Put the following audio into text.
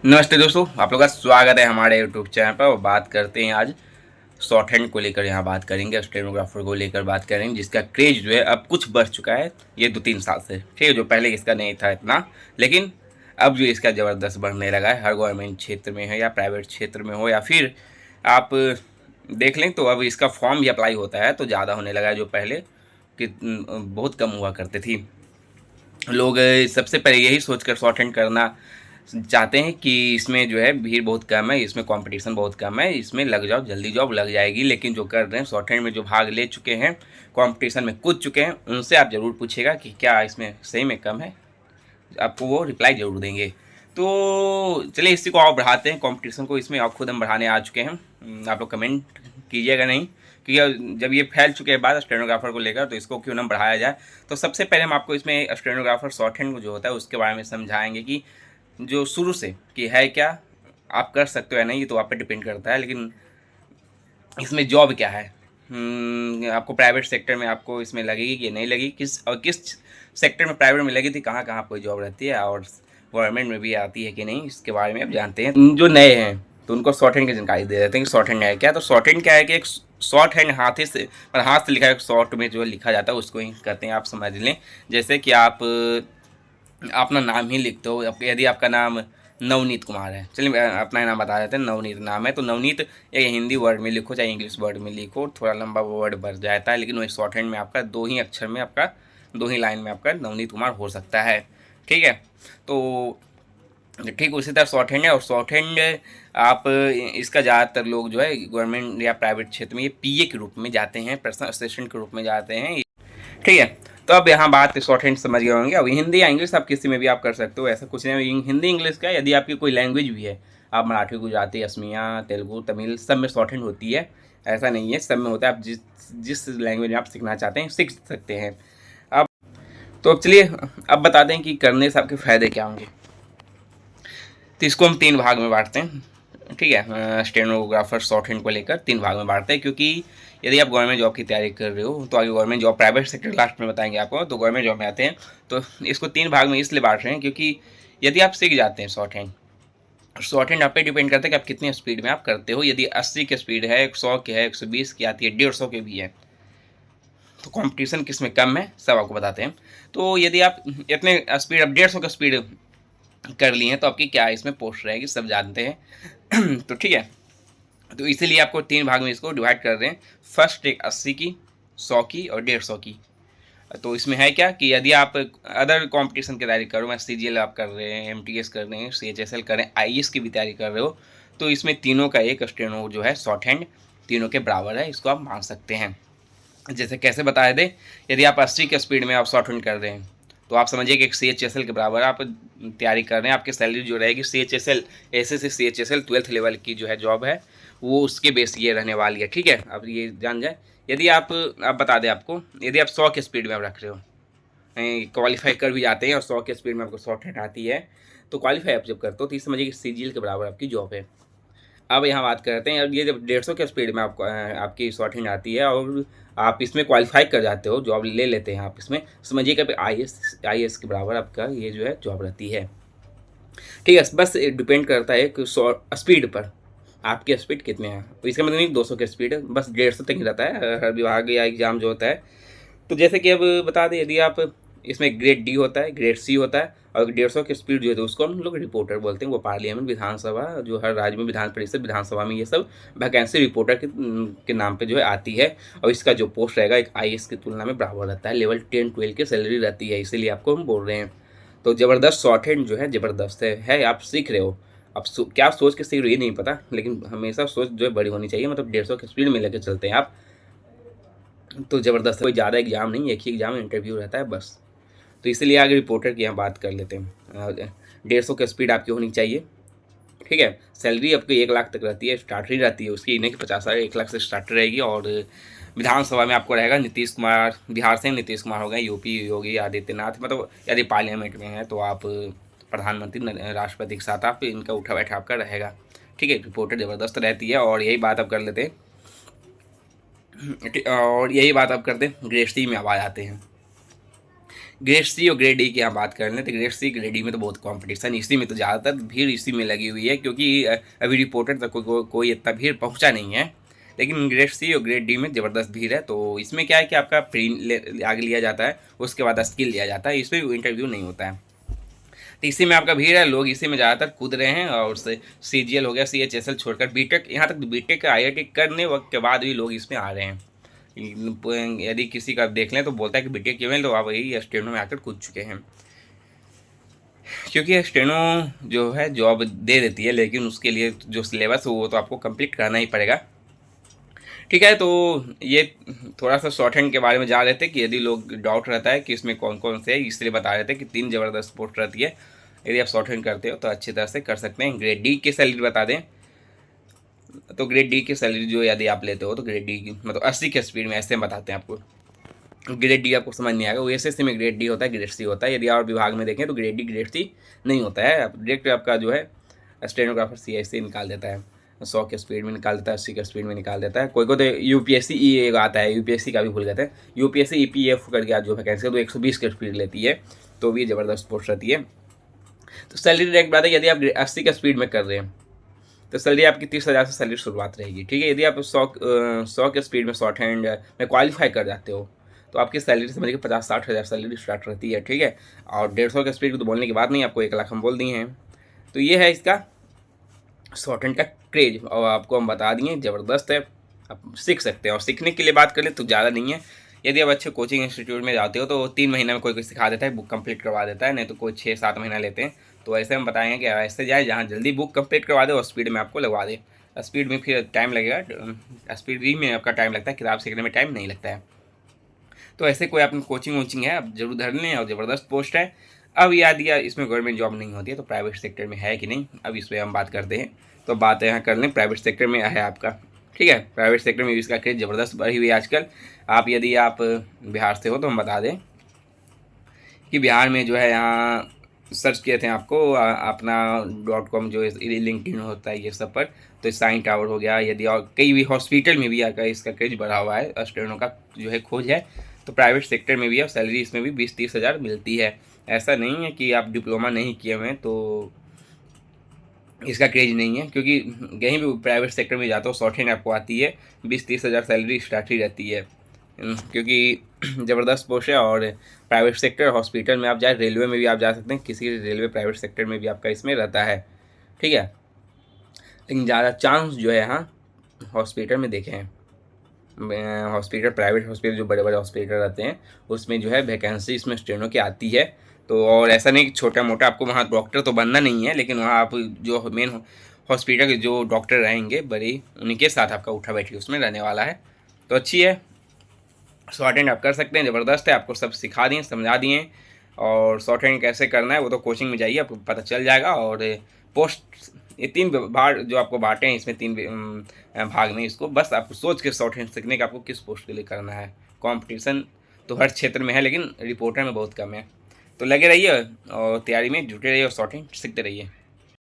नमस्ते दोस्तों, आप लोग का स्वागत है हमारे यूट्यूब चैनल पर। और बात करते हैं आज शॉर्ट हैंड को लेकर। यहाँ बात करेंगे स्टेनोग्राफर को लेकर बात करेंगे, जिसका क्रेज जो है अब कुछ बढ़ चुका है ये 2-3 साल से। ठीक है, जो पहले इसका नहीं था इतना, लेकिन अब जो इसका ज़बरदस्त बढ़ने लगा है। हर गवर्नमेंट क्षेत्र में है या प्राइवेट क्षेत्र में हो, या फिर आप देख लें तो अब इसका फॉर्म भी अप्लाई होता है तो ज़्यादा होने लगा है। जो पहले कि बहुत कम हुआ करते थी। लोग सबसे पहले यही सोचकर शॉर्ट हैंड करना चाहते हैं कि इसमें जो है भीड़ बहुत कम है, इसमें कंपटीशन बहुत कम है, इसमें लग जाओ, जल्दी जॉब लग जाएगी। लेकिन जो कर रहे हैं शॉर्ट हैंड में, जो भाग ले चुके हैं, कंपटीशन में कूद चुके हैं, उनसे आप ज़रूर पूछिएगा कि क्या इसमें सही में कम है। आपको वो रिप्लाई ज़रूर देंगे। तो चलिए इसी को और बढ़ाते हैं, कंपटीशन को इसमें और खुद हम बढ़ाने आ चुके हैं। आप लोग कमेंट कीजिएगा नहीं, क्योंकि जब ये फैल चुके हैं बाद स्टेनोग्राफर को लेकर, तो इसको क्यों ना बढ़ाया जाए। तो सबसे पहले हम आपको इसमें स्टेनोग्राफर शॉर्ट हैंड जो होता है उसके बारे में समझाएंगे कि जो शुरू से कि है क्या, आप कर सकते हो या नहीं, ये तो आप पे डिपेंड करता है। लेकिन इसमें जॉब क्या है, आपको प्राइवेट सेक्टर में आपको इसमें लगेगी कि नहीं लगेगी, किस सेक्टर में प्राइवेट में लगी थी, कहाँ कहाँ आपको जॉब रहती है, और गवर्नमेंट में भी आती है कि नहीं, इसके बारे में आप जानते हैं। जो नए हैं तो उनको शॉर्ट हैंड की जानकारी दे देते हैं कि शॉर्ट हैंड है क्या। तो शॉर्ट हैंड क्या है कि एक शॉर्ट हैंड हाथ से लिखा है, शॉर्ट में जो लिखा जाता है उसको ही कहते हैं। आप समझ लें, जैसे कि आप अपना नाम ही लिखते हो। यदि आपका नाम नवनीत कुमार है, चलिए अपना नाम बता देते हैं, नवनीत नाम है, तो नवनीत एक हिंदी वर्ड में लिखो चाहे इंग्लिश वर्ड में लिखो, थोड़ा लंबा वर्ड बढ़ जाता है, लेकिन वही शॉर्ट हैंड में आपका 2 ही अक्षर में, आपका 2 ही लाइन में आपका नवनीत कुमार हो सकता है। ठीक है, तो ठीक उसी तरह शॉर्ट हैंड है। और शॉर्ट हैंड आप इसका ज़्यादातर लोग जो है गवर्नमेंट या प्राइवेट क्षेत्र में ये पीए के रूप में जाते हैं, पर्सनल असिस्टेंट के रूप में जाते हैं। ठीक है, तो अब यहाँ बात शॉर्ट हैंड समझ गए होंगे। अब हिंदी या इंग्लिश आप किसी में भी आप कर सकते हो, ऐसा कुछ नहीं। हिंदी इंग्लिश का, यदि आपकी कोई लैंग्वेज भी है, आप मराठी, गुजराती, असमिया, तेलुगु, तमिल, सब में शॉर्ट हैंड होती है। ऐसा नहीं है, सब में होता है। आप जिस जिस लैंग्वेज में आप सीखना चाहते हैं सीख सकते हैं। अब तो अब चलिए अब बता दें कि करने से आपके फ़ायदे क्या होंगे। तो इसको हम 3 भाग में बांटते हैं। ठीक है, स्टेनोग्राफर शॉर्ट हैंड को लेकर 3 भाग में बांटते हैं, क्योंकि यदि आप गवर्नमेंट जॉब की तैयारी कर रहे हो तो आगे government job, private sector last में बताएंगे आपको, तो गवर्नमेंट जॉब में आते हैं। तो इसको 3 भाग में इसलिए बांट रहे हैं क्योंकि यदि आप सीख जाते हैं शॉर्ट हैंड आप पे डिपेंड करता है कि आप कितनी स्पीड में आप करते हो। यदि 80 की स्पीड है, 100 की है, 120 की आती है, 150 की भी है, तो कंपटीशन किस में कम है सब आपको बताते हैं। तो यदि आप इतने स्पीड, अब 150 का स्पीड कर लिए हैं, तो आपकी क्या इसमें पोस्ट रहेगी, सब जानते हैं। तो ठीक है, तो इसीलिए आपको 3 भाग में इसको डिवाइड कर रहे हैं। फर्स्ट एक 80 की, 100 की और 150 की। तो इसमें है क्या कि यदि आप अदर कंपटीशन की तैयारी कर रहे हो, सीजीएल आप कर रहे हैं, एमटीएस कर रहे हैं, सीएचएसएल कर रहे हैं, आईएएस की भी तैयारी कर रहे हो, तो इसमें तीनों का एक स्टेनो जो है शॉर्ट हैंड तीनों के बराबर है, इसको आप मान सकते हैं। जैसे कैसे बताया दे, यदि आप 80 के स्पीड में आप शॉर्ट हैंड कर रहे हैं, तो आप समझिए कि एक सीएचएसएल के बराबर आप तैयारी कर रहे हैं। आपकी सैलरी जो रहेगी सीएचएसएल, ऐसे से सीएचएसएल 12th लेवल की जो है जॉब है, वो उसके बेस ये रहने वाली है। ठीक है, अब ये जान जाए। यदि आप बता दें आपको, यदि आप 100 के स्पीड में आप रख रहे हो, क्वालिफाई कर भी जाते हैं और 100 के स्पीड में आपको शॉर्ट हैंड आती है, तो क्वालिफाई आप जब करते हो तो ये समझिए कि सीजीएल के बराबर आपकी जॉब है। अब यहाँ बात करते हैं, अब ये जब 150 के स्पीड में आपको आपकी शॉर्ट हैंड आती है और आप इसमें क्वालिफाई कर जाते हो, जॉब ले लेते हैं आप इसमें, समझिए कि आईएएस के बराबर आपका ये जो है जॉब रहती है। ठीक है, बस डिपेंड करता है कि स्पीड पर, आपकी स्पीड कितने हैं। तो इसका मतलब नहीं 200 की स्पीड है, बस 150 तक ही रहता है हर विभाग या एग्ज़ाम जो होता है। तो जैसे कि अब बता दें, यदि आप इसमें ग्रेड डी होता है, ग्रेड सी होता है, और 150 की स्पीड जो है तो उसको हम लोग रिपोर्टर बोलते हैं। वो पार्लियामेंट, विधानसभा, जो हर राज्य में विधान परिषद, विधानसभा में ये सब वैकेंसी रिपोर्टर के नाम पे जो है आती है। और इसका जो पोस्ट रहेगा एक आईएएस की तुलना में बराबर रहता है, लेवल 10-12 की सैलरी रहती है, इसीलिए आपको हम बोल रहे हैं। तो ज़बरदस्त शॉर्ट हैंड जो है ज़बरदस्त है, आप सीख रहे हो। अब क्या सोच के सीख रहे हो ये नहीं पता, लेकिन हमेशा सोच जो है बड़ी होनी चाहिए। मतलब 150 की स्पीड में लेकर चलते हैं आप, तो ज़बरदस्त है। कोई ज़्यादा एग्जाम नहीं, एक ही एग्जाम इंटरव्यू रहता है बस। तो इसलिए आगे रिपोर्टर की यहाँ बात कर लेते हैं। 150 की स्पीड आपकी होनी चाहिए। ठीक है, सैलरी आपकी 1 लाख तक रहती है, स्टार्ट ही रहती है उसकी, नहीं कि 50,000, 1 लाख से स्टार्ट रहेगी। और विधानसभा में आपको रहेगा नीतीश कुमार, बिहार से नीतीश कुमार हो गए, यूपी योगी आदित्यनाथ, मतलब यदि पार्लियामेंट में है तो आप प्रधानमंत्री राष्ट्रपति के साथ आप इनका उठा बैठा आपका रहेगा। ठीक है, रिपोर्टर ज़बरदस्त रहती है। और यही बात आप कर लेते हैं, और यही बात आप करते हैं गृहस्थी में अब आ जाते हैं। ग्रेड सी और ग्रेड डी की हम बात कर लें तो ग्रेड सी ग्रेड डी में तो बहुत कंपटीशन, इसी में तो ज़्यादातर भीड़ इसी में लगी हुई है, क्योंकि अभी रिपोर्टेड तक कोई इतना भीड़ पहुंचा नहीं है। लेकिन ग्रेड सी और ग्रेड डी में ज़बरदस्त भीड़ है। तो इसमें क्या है कि आपका प्री आगे लिया जाता है, उसके बाद स्किल लिया जाता है, इसमें इंटरव्यू नहीं होता है। तो इसी में आपका भीड़ है, लोग इसी में ज़्यादातर कूद रहे हैं। और उससे CGL हो गया, CHSL छोड़कर बीटेक, यहाँ तक बीटेक का IIT करने वक्त के बाद भी लोग इसमें आ रहे हैं। यदि किसी का देख लें तो बोलता है कि बीटेक केवल, तो आप वही स्टेनो में आकर कूद चुके हैं। क्योंकि स्टेनो जो है जॉब दे देती है, लेकिन उसके लिए जो सिलेबस है वो तो आपको कंप्लीट करना ही पड़ेगा। ठीक है, तो ये थोड़ा सा शॉर्ट हैंड के बारे में जा रहे थे कि यदि लोग डाउट रहता है कि इसमें कौन कौन से है, इसलिए बता रहे थे कि 3 ज़बरदस्त पोस्ट रहती है। यदि आप शॉर्ट हैंड करते हो तो अच्छी तरह से कर सकते हैं। ग्रेड डी की सैलरी बता दें तो ग्रेड डी की सैलरी जो यदि आप लेते हो तो ग्रेड डी की मतलब 80 के स्पीड में, ऐसे हम बताते हैं आपको। ग्रेड डी आपको समझ नहीं आएगा, वो एसएससी में ग्रेड डी होता है, ग्रेड सी होता है। यदि और विभाग में देखें तो ग्रेड डी ग्रेड सी नहीं होता है, डायरेक्ट आपका जो है स्टेनोग्राफर CIC निकाल देता है, 100 के स्पीड में निकाल देता है, 80 के स्पीड में निकाल देता है। कोई को तो UPSC एक आता है, UPSC का भी भूल गए थे, UPSC EPF करके जो वैकेंसी है तो 120 के स्पीड लेती है, तो भी ज़बरदस्त पोस्ट रहती है। तो सैलरी डायरेक्ट बात है, यदि आप 80 के स्पीड में कर रहे हैं तो सैलरी आपकी 30,000 से सैलरी शुरुआत रहेगी। ठीक है, यदि आप 100 के स्पीड में शॉर्ट हैंड में क्वालिफाई कर जाते हो तो आपकी सैलरी समझिए 50-60 हज़ार सैलरी स्टार्ट रहती है। ठीक है, और 150 के स्पीड की तो बोलने की बात नहीं, आपको 1 लाख हम बोल दिए हैं। तो ये है इसका शॉर्ट हैंड का क्रेज, और आपको हम बता दिए ज़बरदस्त है, आप सीख सकते हैं। और सीखने के लिए बात करें तो ज़्यादा नहीं है, यदि आप अच्छे कोचिंग इंस्टीट्यूट में जाते हो तो 3 महीना में कोई सिखा देता है, बुक कंप्लीट करवा देता है, नहीं तो कोई 6-7 महीना लेते हैं। तो ऐसे हम बताएंगे कि ऐसे जाए जहाँ जल्दी बुक कंप्लीट करवा दे और स्पीड में आपको लगवा दे। स्पीड में फिर टाइम लगेगा, स्पीड ही में आपका टाइम लगता है, किताब सीखने में टाइम नहीं लगता है। तो ऐसे कोई अपनी कोचिंग वोचिंग है आप जरूर धर लें, और ज़बरदस्त पोस्ट है। अब याद दिया इसमें गवर्नमेंट जॉब नहीं होती है, तो प्राइवेट सेक्टर में है कि नहीं, अब इस पर हम बात करते हैं। तो बात यहाँ कर लें, प्राइवेट सेक्टर में है आपका। ठीक है, प्राइवेट सेक्टर में इसका क्रेज ज़बरदस्त बढ़ी हुई है आजकल। यदि आप बिहार से हो तो हम बता दें कि बिहार में जो है यहाँ सर्च किए थे आपको अपना .com जो लिंक्डइन होता है ये सब पर, तो साइन टावर हो गया, यदि और कई भी हॉस्पिटल में भी आकर इसका क्रेज बढ़ा हुआ है, स्टेनो का जो है खोज है। तो प्राइवेट सेक्टर में भी अब सैलरी इसमें भी 20-30 हज़ार मिलती है। ऐसा नहीं है कि आप डिप्लोमा नहीं किए हुए हैं तो इसका क्रेज नहीं है, क्योंकि कहीं भी प्राइवेट सेक्टर में जाते हो शॉर्ट हैंड आपको आती है, 20-30 हज़ार सैलरी स्टार्ट ही रहती है, क्योंकि ज़बरदस्त पोस्ट है। और प्राइवेट सेक्टर हॉस्पिटल में आप जाए, रेलवे में भी आप जा सकते हैं, किसी रेलवे प्राइवेट सेक्टर में भी आपका इसमें रहता है। ठीक है, लेकिन ज़्यादा चांस जो है यहाँ हॉस्पिटल में देखे हैं, हॉस्पिटल प्राइवेट हॉस्पिटल जो बड़े बड़े हॉस्पिटल रहते हैं उसमें जो है वैकेंसी इसमें स्टेनो की आती है। तो और ऐसा नहीं कि छोटा मोटा आपको वहाँ डॉक्टर तो बनना नहीं है, लेकिन वहाँ आप जो मेन हॉस्पिटल के जो डॉक्टर रहेंगे बड़ी, उन्हीं साथ आपका उठा बैठी उसमें रहने वाला है। तो अच्छी है, शॉर्ट हैंड आप कर सकते हैं, ज़बरदस्त है, आपको सब सिखा दिए समझा दिए। और शॉर्ट हैंड कैसे करना है वो तो कोचिंग में जाइए, आपको पता चल जाएगा। और पोस्ट ये 3 भाग जो आपको बांटे हैं, इसमें 3 भाग में, इसको बस आपको सोच के शॉर्ट हैंड सीखने का आपको किस पोस्ट के लिए करना है। कंपटीशन तो हर क्षेत्र में है, लेकिन रिपोर्टर में बहुत कम है। तो लगे रहिए और तैयारी में जुटे रहिए और शॉर्ट हैंड सीखते रहिए।